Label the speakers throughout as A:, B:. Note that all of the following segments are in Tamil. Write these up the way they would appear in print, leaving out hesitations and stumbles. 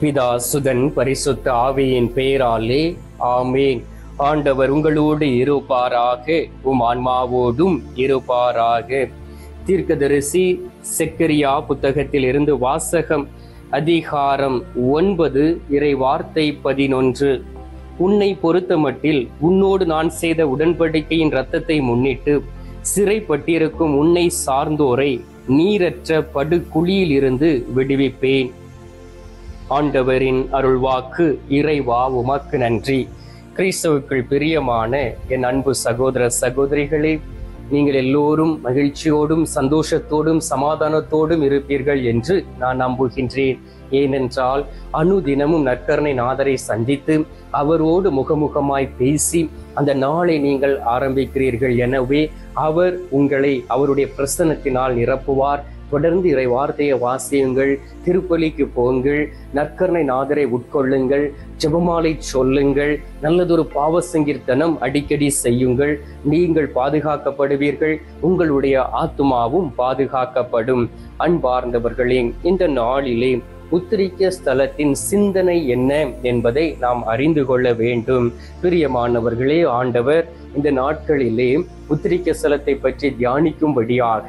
A: பிதா சுதன் பரிசுத்த ஆவியின் பெயராலே ஆமேன். ஆண்டவர் உங்களோடு இருப்பாராக, உம் ஆன்மாவோடும் இருப்பாராக. தீர்க்கதரிசி செக்கரியா புத்தகத்தில் இருந்து வாசகம். அதிகாரம் 9, இறை வார்த்தை 11. உன்னை பொறுத்தமட்டில் உன்னோடு நான் செய்த உடன்படிக்கையின் இரத்தத்தை முன்னிட்டு சிறைப்பட்டிருக்கும் உன்னை சார்ந்தோரை நீரற்ற படுகுழியில் இருந்து விடுவிப்பேன். ஆண்டவரின் அருள்வாக்கு. இறைவா உமக்கு நன்றி. கிறிஸ்துவுக்குள் பிரியமான என் அன்பு சகோதர சகோதரிகளே, நீங்கள் எல்லோரும் மகிழ்ச்சியோடும் சந்தோஷத்தோடும் சமாதானத்தோடும் இருப்பீர்கள் என்று நான் நம்புகின்றேன். ஏனென்றால் அனுதினமும் நற்கருணை நாதரை சந்தித்து அவரோடு முகமுகமாய் பேசி அந்த நாளை நீங்கள் ஆரம்பிக்கிறீர்கள். எனவே அவர் உங்களை அவருடைய பிரசன்னத்தினால் நிரப்புவார். தொடர்ந்து இறை வார்த்தையை வாசியுங்கள், திருப்பலிக்கு போங்கள், நற்கருணை நாதரை உட்கொள்ளுங்கள், ஜெபமாலை சொல்லுங்கள், நல்லதொரு பாவ சங்கீர்த்தனம் அடிக்கடி செய்யுங்கள். நீங்கள் பாதுகாக்கப்படுவீர்கள், உங்களுடைய ஆத்துமாவும் பாதுகாக்கப்படும். அன்பார்ந்தவர்களே, இந்த நாளிலே உத்திரிக்க ஸ்தலத்தின் சிந்தனை என்ன என்பதை நாம் அறிந்து கொள்ள வேண்டும். பிரியமானவர்களே, ஆண்டவர் இந்த நாட்களிலே உத்திரிக்க ஸ்தலத்தை பற்றி தியானிக்கும்படியாக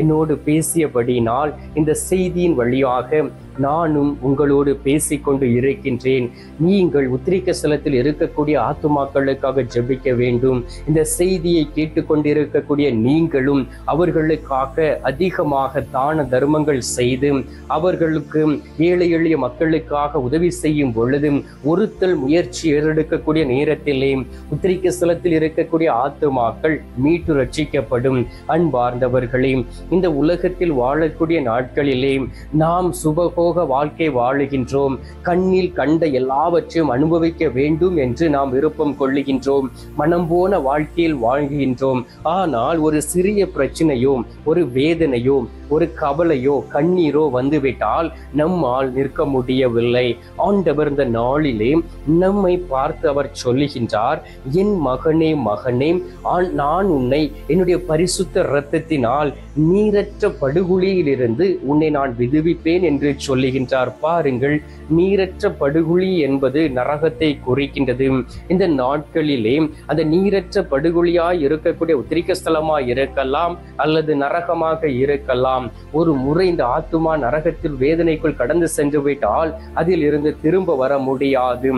A: என்னோடு பேசியபடினால் இந்த செய்தியின் வழியாக நானும் உங்களோடு பேசிக்கொண்டு இருக்கின்றேன். நீங்கள் உத்திரிக்க ஸ்தலத்தில் இருக்கக்கூடிய ஆத்துமாக்களுக்காக ஜெபிக்க வேண்டும். இந்த செய்தியை கேட்டுக்கொண்டிருக்கக்கூடிய நீங்களும் அவர்களுக்காக அதிகமாக தான தர்மங்கள் செய்து அவர்களுக்கு ஏழை எளிய மக்களுக்காக உதவி செய்யும் பொழுது ஒருத்தல் முயற்சி ஏறெடுக்கக்கூடிய நேரத்திலே உத்திரிக்க ஸ்தலத்தில் இருக்கக்கூடிய ஆத்துமாக்கள் மீட்டு ரட்சிக்கப்படும். அன்பார்ந்தவர்களே, இந்த உலகத்தில் வாழக்கூடிய நாட்களிலே நாம் சுபகோக வாழ்க்கை வாழுகின்றோம். கண்ணில் கண்ட எல்லாவற்றையும் அனுபவிக்க வேண்டும் என்று நாம் விருப்பம் கொள்ளுகின்றோம். மனம் போன வாழ்க்கையில் வாழ்கின்றோம். ஆனால் ஒரு சிறிய பிரச்சனையோ, ஒரு வேதனையோ, ஒரு கவலையோ, கண்ணீரோ வந்துவிட்டால் நம்மால் நிற்க முடியவில்லை. ஆண்டவர் இந்த நாளிலே நம்மை பார்த்து அவர் சொல்லுகின்றார், என் மகனே மகனே, நான் உன்னை என்னுடைய பரிசுத்த இரத்தத்தினால் நீரற்ற படுகுழியிலிருந்து உன்னை நான் விடுவிப்பேன் என்று சொல்லுகின்றார். பாருங்கள், நீரற்ற படுகுழி என்பது நரகத்தை குறிக்கின்றது. இந்த நாட்களிலே அந்த நீரற்ற படுகுழியாய் இருக்கக்கூடிய உத்திரிக்க ஸ்தலமாய் இருக்கலாம் அல்லது நரகமாக இருக்கலாம். ஒரு முறை இந்த ஆத்துமா நரகத்தில் வேதனைக்குள் கடந்து சென்று விட்டால் அதில் இருந்து திரும்ப வர முடியாது.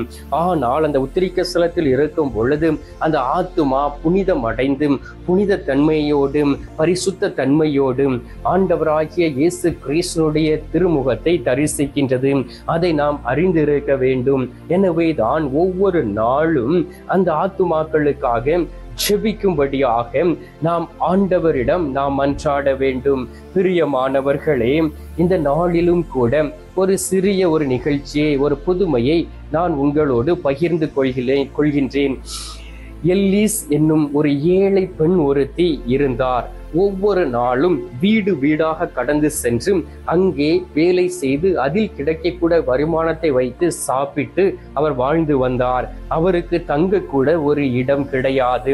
A: ஆனால் அந்த உத்திரிக்க ஸ்தலத்தில் இருக்கும் பொழுது அந்த ஆத்துமா புனிதம் அடைந்து புனித தன்மையோடும் பரிசுத்த தன்மையோடும் ஆண்டவராகிய இயேசு கிறிஸ்துவுடைய திருமுகத்தை தரிசிக்கின்றது. அதை நாம் அறிந்திருக்க வேண்டும். எனவே தான் ஒவ்வொரு நாளும் அந்த ஆத்துமாக்களுக்காக ஜெபிக்கும்படியாக நாம் ஆண்டவரிடம் நாம் மன்றாட வேண்டும். பிரியமானவர்களே, இந்த நாளிலும் கூட ஒரு சிறிய ஒரு நிகழ்ச்சியை, ஒரு புதுமையை நான் உங்களோடு பகிர்ந்து கொள்கின்றேன். எல்லீஸ் என்னும் ஒரு ஏழை பெண் ஒருத்தி இருந்தார். ஒவ்வொரு நாளும் வீடு வீடாக கடந்து சென்று அங்கே வேலை செய்து அதில் கிடைக்கக்கூட வருமானத்தை வைத்து சாப்பிட்டு அவர் வாழ்ந்து வந்தார். அவருக்கு தங்க கூட ஒரு இடம் கிடையாது.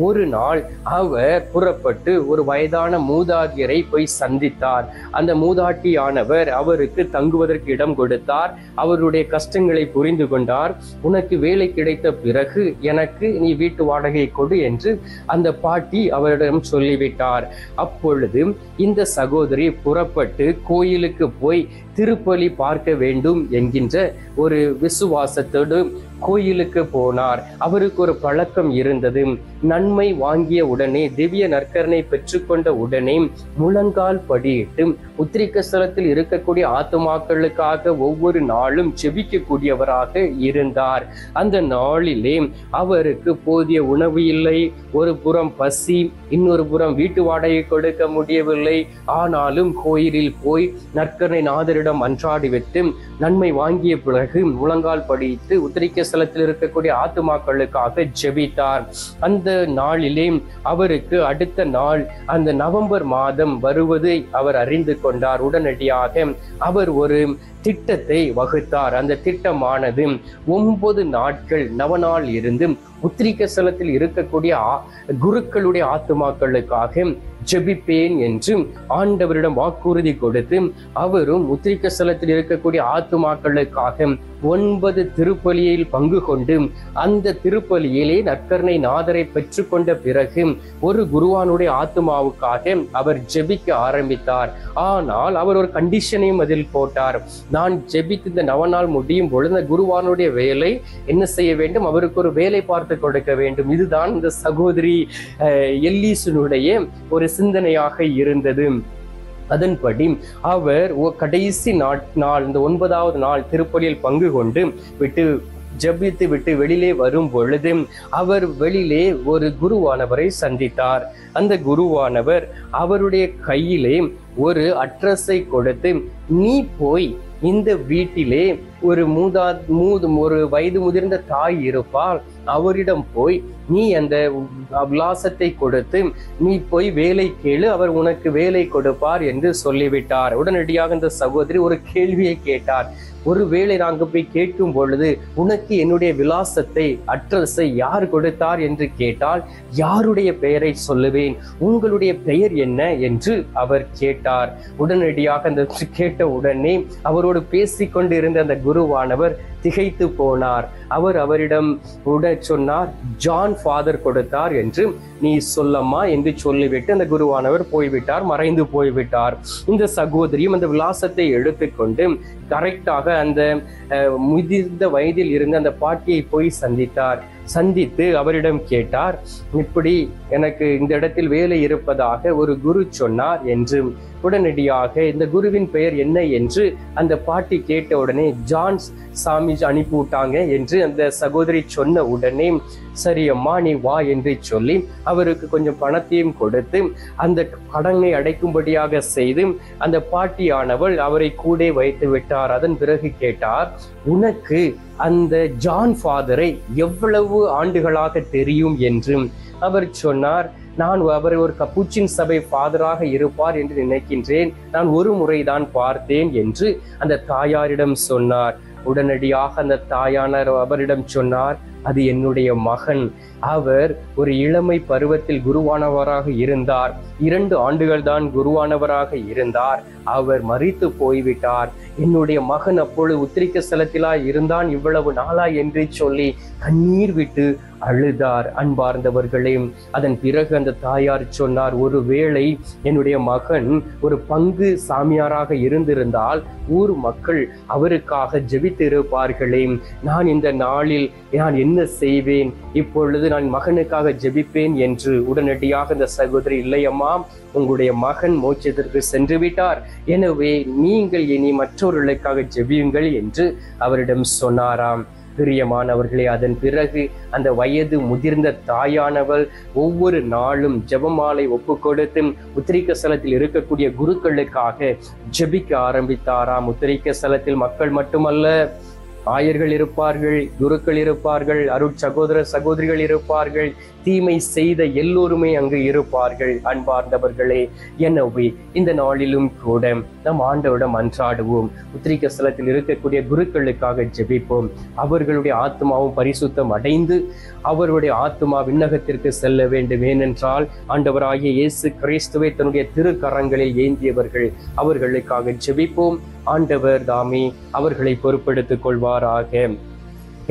A: ஒரு நாள் அவர் புறப்பட்டு ஒரு வயதான மூதாட்டியரை போய் சந்தித்தார். அந்த மூதாட்டியானவர் அவருக்கு தங்குவதற்கு இடம் கொடுத்தார். அவருடைய கஷ்டங்களை புரிந்து கொண்டார். உனக்கு வேலை கிடைத்த பிறகு எனக்கு நீ வீட்டு வாடகை கொடு என்று அந்த பாட்டி அவரிடம் சொல்லிவிட்டார். அப்பொழுது இந்த சகோதரி புறப்பட்டு கோயிலுக்கு போய் திருப்பலி பார்க்க வேண்டும் என்கின்ற ஒரு விசுவாசத்தோடு கோயிலுக்கு போனார். அவருக்கு ஒரு பழக்கம் இருந்தது. நன்மை வாங்கிய உடனே, திவ்ய நற்கரணை பெற்றுக்கொண்ட உடனே முழங்கால் படியிட்டு உத்திரிக்க ஸ்தலத்தில் இருக்கக்கூடிய ஆத்துமாக்களுக்காக ஒவ்வொரு நாளும் ஜெபிக்கக்கூடியவராக இருந்தார். அந்த நாளிலே அவருக்கு போதிய உணவு இல்லை, ஒரு புறம் பசி, இன்னொரு புறம் வீட்டு வாடகை கொடுக்க முடியவில்லை. ஆனாலும் கோயிலில் போய் நற்கரணை நாதரிடம் அன்றாடிவிட்டு நன்மை வாங்கிய பிறகு முழங்கால் படித்து உத்திரிக்க ஸ்தலத்தில் இருக்கக்கூடிய ஆத்துமாக்களுக்காக ஜெபித்தார். அந்த நாளிலே அவருக்கு அடுத்த நாள் அந்த நவம்பர் மாதம் வருவதை அவர் அறிந்து கொண்டார். உடனடியாக அவர் ஒரு திட்டத்தை வகுத்தார். அந்த திட்டமானது 9 நாட்கள் நவநாள் இருந்து உத்திரிக்க ஸ்தலத்தில் இருக்கக்கூடிய குருக்களுடைய ஆத்துமாக்களுக்காக ஜெபிப்பேன் என்று ஆண்டவரிடம் வாக்குறுதி கொடுத்து அவரும் உத்திரிக்க ஸ்தலத்தில் இருக்கக்கூடிய ஆத்துமாக்களுக்காக 9 திருப்பலியில் பங்கு கொண்டு அந்த திருப்பலியிலே நற்கருணை நாதரை பெற்றுக்கொண்ட பிறகு ஒரு குருவானுடைய ஆத்துமாவுக்காக அவர் ஜெபிக்க ஆரம்பித்தார். ஆனால் அவர் ஒரு கண்டிஷனையும் அதில் போட்டார். நான் ஜெபித்து இந்த நவநாள் முடியும் பொழுது அந்த குருவானுடைய வேலை என்ன செய்ய வேண்டும்? அவருக்கு ஒரு வேலை பார்த்து கொடுக்க வேண்டும். இதுதான் இந்த சகோதரி எல்லீசனுடைய ஒரு சிந்தனையாக இருந்தது. அதன்படி அவர் கடைசி நாள் இந்த 9வது நாள் திருப்பலியில் பங்கு கொண்டு ஜெபித்து விட்டு வெளியிலே வரும் பொழுது அவர் வெளியிலே ஒரு குருவானவரை சந்தித்தார். அந்த குருவானவர் அவருடைய கையிலே ஒரு அட்ரஸை கொடுத்து, நீ போய் இந்த வீட்டிலே ஒரு வயது முதிர்ந்த தாய் இருப்பாள், அவரிடம் போய் நீ அந்த விலாசத்தை கொடுத்து நீ போய் வேலை கேளு, அவர் உனக்கு வேலை கொடுப்பார் என்று சொல்லிவிட்டார். உடனடியாக இந்த சகோதரி ஒரு கேள்வியை கேட்டார். ஒருவேளை நாங்கள் போய் கேட்கும் பொழுது உனக்கு என்னுடைய விலாசத்தை அட்ரஸை யார் கொடுத்தார் என்று கேட்டால் யாருடைய பெயரை சொல்லுவேன், உங்களுடைய பெயர் என்ன என்று அவர் கேட்டார். உடனடியாக அந்த கேட்ட உடனே அவரோடு பேசிக்கொண்டு இருந்த அந்த குருவானவர் திகைத்து போனார். அவரிடம் சொன்னார், ஜான் ஃபாதர் கொடுத்தார் என்று நீ சொல்லம்மா என்று சொல்லிவிட்டு அந்த குருவானவர் போய்விட்டார், மறைந்து போய்விட்டார். இந்த சகோதரியும் அந்த விலாசத்தை எடுத்துக்கொண்டு கரெக்டாக அந்த முதிர்ந்த வயதில் இருந்த அந்த பாட்டியை போய் சந்தித்து அவரிடம் கேட்டார், இப்படி எனக்கு இந்த இடத்தில் வேலை இருப்பதாக ஒரு குரு சொன்னார் என்று. உடனடியாக இந்த குருவின் பெயர் என்ன என்று அந்த பாட்டி கேட்ட உடனே ஜான் சாமி அனுப்பிவிட்டாங்க என்று அந்த சகோதரி சொன்ன உடனே, சரி அம்மா நீ வா என்று சொல்லி அவருக்கு கொஞ்சம் பணத்தையும் கொடுத்து அந்த கடனை அடைக்கும்படியாக செய்து அந்த பாட்டியானவள் அவரை கூட வைத்து விட்டார். அதன் பிறகு கேட்டார், உனக்கு அந்த ஜான் ஃபாதரை எவ்வளவு ஆண்டுகளாக தெரியும் என்று. அவர் சொன்னார், நான் அவர் ஒரு கப்புச்சின் சபை ஃபாதராக இருப்பார் என்று நினைக்கின்றேன், நான் ஒரு முறைதான் பார்த்தேன் என்று அந்த தாயாரிடம் சொன்னார். உடனடியாக அந்த தாயானார் அவரிடம் சொன்னார், அது என்னுடைய மகன், அவர் ஒரு இளமை பருவத்தில் குருவானவராக இருந்தார், 2 ஆண்டுகள் தான் குருவானவராக இருந்தார், அவர் மரித்து போய்விட்டார், என்னுடைய மகன் அப்பொழுது உத்திரிக்க ஸ்தலத்திலா இருந்தான் இவ்வளவு நாளா என்று சொல்லி கண்ணீர் விட்டு அழுதார். அன்பார்ந்தவர்களே, அதன் பிறகு அந்த தாயார் சொன்னார், ஒருவேளை என்னுடைய மகன் ஒரு பங்கு சாமியாராக இருந்திருந்தால் ஊர் மக்கள் அவருக்காக ஜெபித்து இருப்பார்களே, நான் இந்த நாளில் நான் என்ன செய்வேன், இப்பொழுது நான் மகனுக்காக ஜெபிப்பேன் என்று. உடனடியாக இந்த சகோதரி, இல்லையம்மா, உங்களுடைய மகன் மோட்சத்திற்கு சென்று விட்டார், எனவே நீங்கள் இனி மற்றவர்களுக்காக ஜெபியுங்கள் என்று அவரிடம் சொன்னாராம். பிரியமானவர்களே, அதன் பிறகு அந்த வயது முதிர்ந்த தாயானவள் ஒவ்வொரு நாளும் ஜெபமாலை ஒப்பு கொடுத்து உத்திரிக்க ஸ்தலத்தில் இருக்கக்கூடிய குருக்களுக்காக ஜெபிக்க ஆரம்பித்தாராம். உத்திரிக்க ஸ்தலத்தில் மக்கள் மட்டுமல்ல, ஆயர்கள் இருப்பார்கள், குருக்கள் இருப்பார்கள், அருட்சகோதர சகோதரிகள் இருப்பார்கள், தீமை செய்த எல்லோருமே அங்கு இருப்பார்கள். அன்பார்ந்தவர்களே, எனவே இந்த நாளிலும் கூட நம் ஆண்டவரிடம் அன்றாடுவோம், உத்திரிக்க ஸ்தலத்தில் இருக்கக்கூடிய குருக்களுக்காக ஜெபிப்போம். அவர்களுடைய ஆத்மாவும் பரிசுத்தம் அடைந்து அவருடைய ஆத்மா விண்ணகத்திற்கு செல்ல வேண்டும். ஏனென்றால் ஆண்டவராகிய இயேசு கிறிஸ்துவை தன்னுடைய திருக்கரங்களில் ஏந்தியவர்கள். அவர்களுக்காக ஜெபிப்போம். ஆண்டவர் தாமே அவர்களை பொறுப்பெடுத்துக் கொள்வாராக.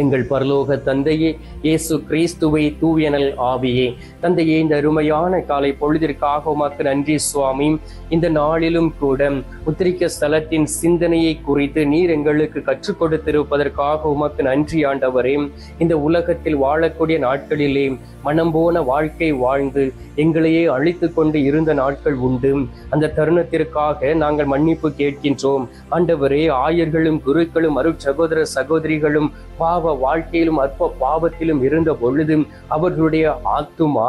A: எங்கள் பரலோக தந்தையே, இயேசு கிறிஸ்துவை தூயனல் ஆவியே, தந்தையே, இந்த அருமையான காலை பொழுதிற்காக உமக்கு நன்றி சுவாமி. இந்த நாளிலும் கூட உத்திரிக்க ஸ்தலத்தின் சிந்தனையை குறித்து நீர் எங்களுக்கு கற்றுக் கொடுத்திருப்பதற்காக உமக்கு நன்றி ஆண்டவரே. இந்த உலகத்தில் வாழக்கூடிய நாட்களிலே மனம் போன வாழ்க்கை வாழ்ந்து எங்களையே அழித்து கொண்டு இருந்த நாட்கள் உண்டு. அந்த தருணத்திற்காக நாங்கள் மன்னிப்பு கேட்கின்றோம் ஆண்டவரே. ஆயர்களும் குருக்களும் அருட்சகோதர சகோதரிகளும் பாவ பாவ வாழ்க்கையிலும் அற்ப பாவத்திலும் இருந்த பொழுதும் அவர்களுடைய ஆத்துமா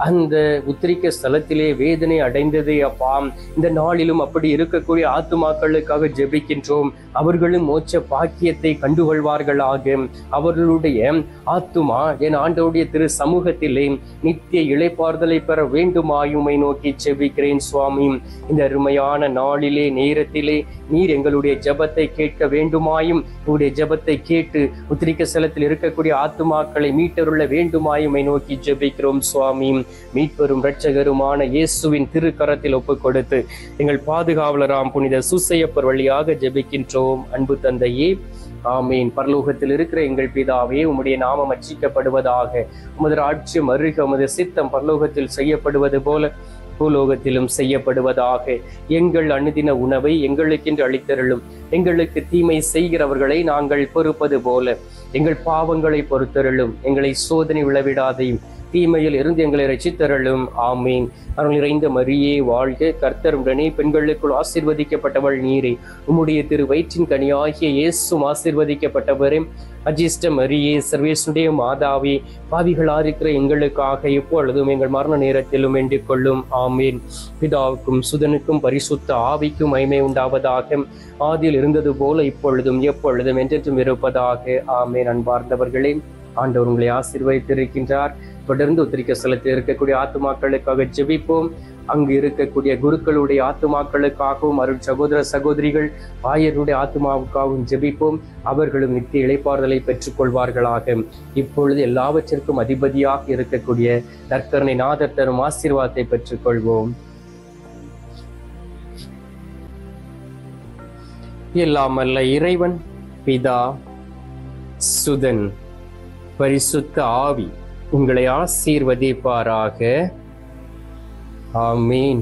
A: அந்த உத்திரிக்க ஸ்தலத்திலே வேதனை அடைந்ததே அப்பா. இந்த நாளிலும் அப்படி இருக்கக்கூடிய ஆத்துமாக்களுக்காக ஜெபிக்கின்றோம். அவர்களும் மோட்ச பாக்கியத்தை கண்டுகொள்வார்களாக. அவர்களுடைய ஆத்துமா என் ஆண்டவருடைய திரு சமூகத்திலே நித்திய இளைப்பாறுதலை பெற வேண்டுமாயுமை நோக்கி ஜெபிக்கிறேன் சுவாமி. இந்த அருமையான நாளிலே நேரத்திலே நீர் எங்களுடைய ஜெபத்தை கேட்க வேண்டுமாயும் உங்களுடைய ஜெபத்தை கேட்டு உத்திரிக்க ஸ்தலத்தில் இருக்கக்கூடிய ஆத்துமாக்களை மீட்டருள்ள வேண்டுமாயுமை நோக்கி ஜெபிக்கிறோம் சுவாமி. மீட்பெரும் இரட்சகருமான இயேசுவின் திருக்கரத்தில் ஒப்புக் கொடுத்து எங்கள் பாதுகாவலராம் புனித சூசையப்பர் வழியாக ஜெபிக்கின்றோம். அன்பு தந்தையே, ஆமீன். பரலோகத்தில் இருக்கிற எங்கள் பிதாவே, உம்முடைய நாமம் அர்ச்சிக்கப்படுவதாக. உமது ராஜ்யம் வருக. உமது சித்தம் பரலோகத்தில் செய்யப்படுவது போல பூலோகத்திலும் செய்யப்படுவதாக. எங்கள் அனுதின உணவை எங்களுக்கென்று அளித்தருளும். எங்களுக்கு தீமை செய்கிறவர்களை நாங்கள் பொறுப்பது போல எங்கள் பாவங்களை பொறுத்தருளும். எங்களை சோதனை விழவிடாதையும் தீமையில் இருந்து எங்களை ரட்சித்தருளும். ஆமீன். அருள் நிறைந்த மரியே வாழ்க. கர்த்தர் உடனே பெண்களுக்குள் ஆசீர்வதிக்கப்பட்டவள் நீரே. உம்முடைய திரு வயிற்றின் கனியாகிய இயேசுவும் ஆசீர்வதிக்கப்பட்டவரே. அஜிஷ்ட மரியே, சர்வேசுடைய மாதாவே, பாவிகளாயிருக்கிற எங்களுக்காக எப்பொழுதும் எங்கள் மரண நேரத்திலும் வேண்டிக் கொள்ளும். ஆமீன். பிதாவுக்கும் சுதனுக்கும் பரிசுத்த ஆவிக்கும் மகிமை உண்டாவதாக. ஆதியில் இருந்தது போல இப்பொழுதும் எப்பொழுதும் என்றென்றும் இருப்பதாக. ஆமீன். அன்பார்ந்தவர்களே, ஆண்டவர் உங்களை ஆசீர்வதித்திருக்கின்றார். தொடர்ந்து உத்திரிக்க ஸ்தலத்தில் இருக்கக்கூடிய ஆத்துமாக்களுக்காக ஜெபிப்போம். அங்கு இருக்கக்கூடிய குருக்களுடைய ஆத்துமாக்களுக்காகவும் அருள் சகோதர சகோதரிகள் ஆயருடைய ஆத்துமாவுக்காகவும் ஜெபிப்போம். அவர்களும் நித்திய இளைப்பாறுதலை பெற்றுக் கொள்வார்களாக. இப்பொழுது எல்லாவற்றிற்கும் அதிபதியாக இருக்கக்கூடிய நற்கருணை நாதர் தரும் ஆசீர்வாதத்தை பெற்றுக் கொள்வோம். எல்லாம் அல்ல இறைவன் பிதா, சுதன், பரிசுத்த ஆவி உங்களை ஆசீர்வதிப்பாராக. ஆமீன்.